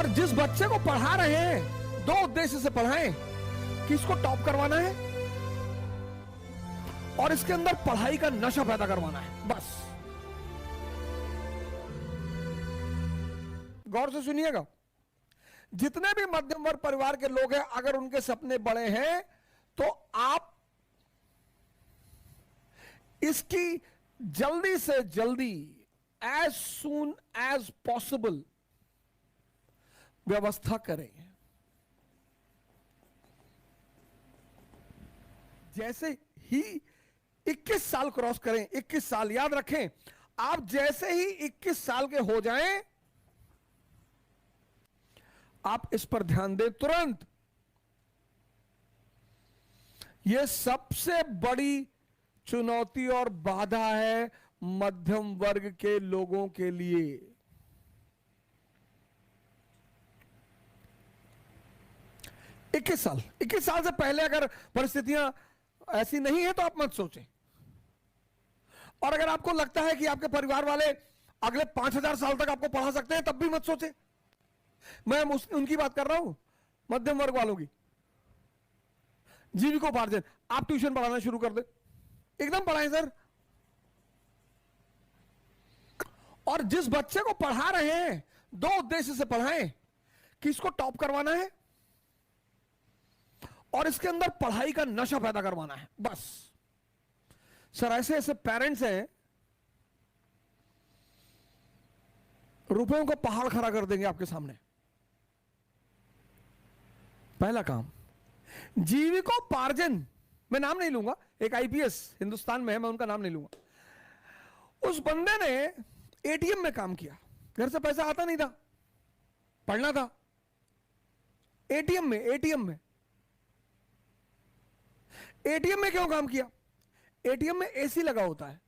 और जिस बच्चे को पढ़ा रहे हैं, दो उद्देश्य से पढ़ाएं कि इसको टॉप करवाना है और इसके अंदर पढ़ाई का नशा पैदा करवाना है, बस। गौर से सुनिएगा, जितने भी मध्यम वर्ग परिवार के लोग हैं, अगर उनके सपने बड़े हैं तो आप इसकी जल्दी से जल्दी, एज सून एज पॉसिबल व्यवस्था करें। जैसे ही 21 साल क्रॉस करें, 21 साल याद रखें, आप जैसे ही 21 साल के हो जाएं, आप इस पर ध्यान दें तुरंत। यह सबसे बड़ी चुनौती और बाधा है मध्यम वर्ग के लोगों के लिए। इक्कीस साल से पहले अगर परिस्थितियां ऐसी नहीं है तो आप मत सोचें। और अगर आपको लगता है कि आपके परिवार वाले अगले 5000 साल तक आपको पढ़ा सकते हैं, तब भी मत सोचें। मैं उनकी बात कर रहा हूं, मध्यम वर्ग वालों की। जीविकोपार्जन, आप ट्यूशन पढ़ाना शुरू कर दे, एकदम पढ़ाएं सर। और जिस बच्चे को पढ़ा रहे हैं, दो उद्देश्य से पढ़ाएं कि इसको टॉप करवाना है और इसके अंदर पढ़ाई का नशा पैदा करवाना है, बस। सर ऐसे ऐसे पेरेंट्स हैं, रुपयों को पहाड़ खड़ा कर देंगे आपके सामने। पहला काम, जीविकोपार्जन, मैं नाम नहीं लूंगा, एक आईपीएस हिंदुस्तान में है, मैं उनका नाम नहीं लूंगा। उस बंदे ने एटीएम में काम किया, घर से पैसा आता नहीं था, पढ़ना था। एटीएम में क्यों काम किया? एटीएम में एसी लगा होता है।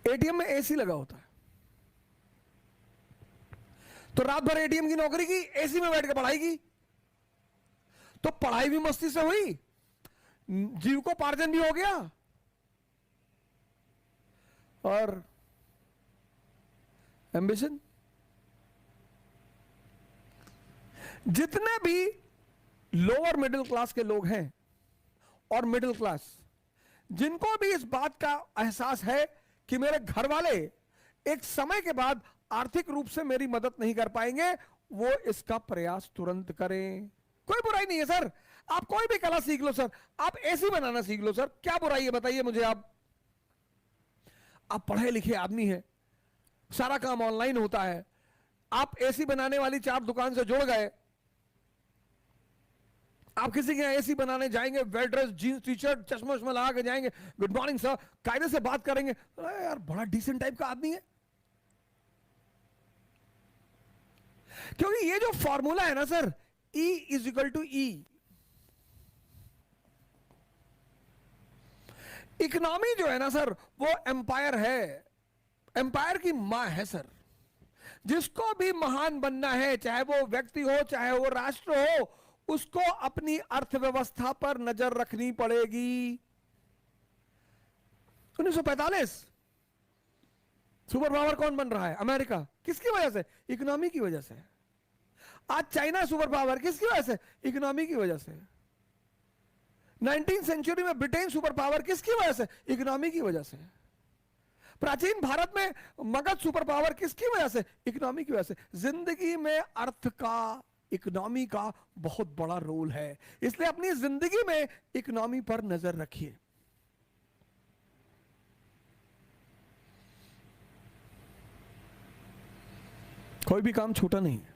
एटीएम में एसी लगा होता है, तो रात भर एटीएम की नौकरी की, एसी में बैठ के पढ़ाई की, तो पढ़ाई भी मस्ती से हुई, जीविकोपार्जन भी हो गया, और एम्बिशन। जितने भी लोअर मिडिल क्लास के लोग हैं और मिडिल क्लास, जिनको भी इस बात का एहसास है कि मेरे घर वाले एक समय के बाद आर्थिक रूप से मेरी मदद नहीं कर पाएंगे, वो इसका प्रयास तुरंत करें। कोई बुराई नहीं है सर, आप कोई भी कला सीख लो सर, आप एसी बनाना सीख लो सर, क्या बुराई है बताइए मुझे। आप पढ़े लिखे आदमी हैं, सारा काम ऑनलाइन होता है, आप एसी बनाने वाली 4 दुकान से जुड़ गए, आप किसी के यहाँ एसी बनाने जाएंगे, well dress, jeans T shirt, चश्मा उश्मा लगा के जाएंगे, गुड मॉर्निंग सर, कायदे से बात करेंगे, अरे यार बड़ा डिसेंट टाइप का आदमी है। क्योंकि ये जो फॉर्मूला है ना सर, E = E। इकोनॉमी जो है ना सर, वो एम्पायर है, एम्पायर की मां है सर। जिसको भी महान बनना है, चाहे वो व्यक्ति हो चाहे वो राष्ट्र हो, उसको अपनी अर्थव्यवस्था पर नजर रखनी पड़ेगी। 1945 सुपर पावर कौन बन रहा है? अमेरिका। किसकी वजह से? इकोनॉमी की वजह से। आज चाइना सुपर पावर, किसकी वजह से? इकोनॉमी की वजह से। 19वीं सेंचुरी में ब्रिटेन सुपर पावर, किसकी वजह से? इकोनॉमी की वजह से। प्राचीन भारत में मगध सुपर पावर, किसकी वजह से? इकोनॉमी की वजह से। जिंदगी में अर्थ का, इकोनॉमी का बहुत बड़ा रोल है, इसलिए अपनी जिंदगी में इकोनॉमी पर नजर रखिए। कोई भी काम छोटा नहीं है।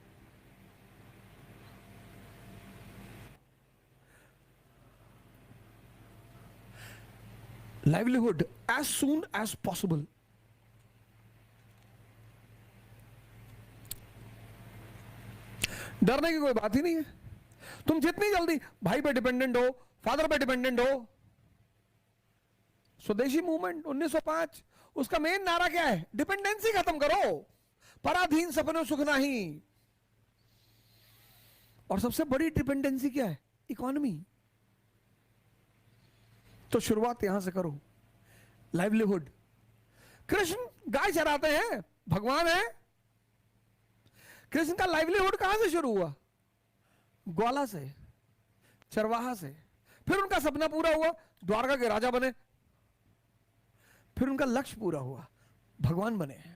Livelihood as soon as possible. डरने की कोई बात ही नहीं है। तुम जितनी जल्दी भाई पे डिपेंडेंट हो, फादर पे डिपेंडेंट हो। स्वदेशी मूवमेंट 1905, उसका मेन नारा क्या है? डिपेंडेंसी खत्म करो, पराधीन सपनों सुख नहीं। और सबसे बड़ी डिपेंडेंसी क्या है? इकोनॉमी। तो शुरुआत यहां से करो। लाइवलीहुड, कृष्ण गाय चराते हैं, भगवान है। कृष्ण का लाइवलीहुड कहां से शुरू हुआ? ग्वाला से, चरवाहा से। फिर उनका सपना पूरा हुआ, द्वारका के राजा बने। फिर उनका लक्ष्य पूरा हुआ, भगवान बने।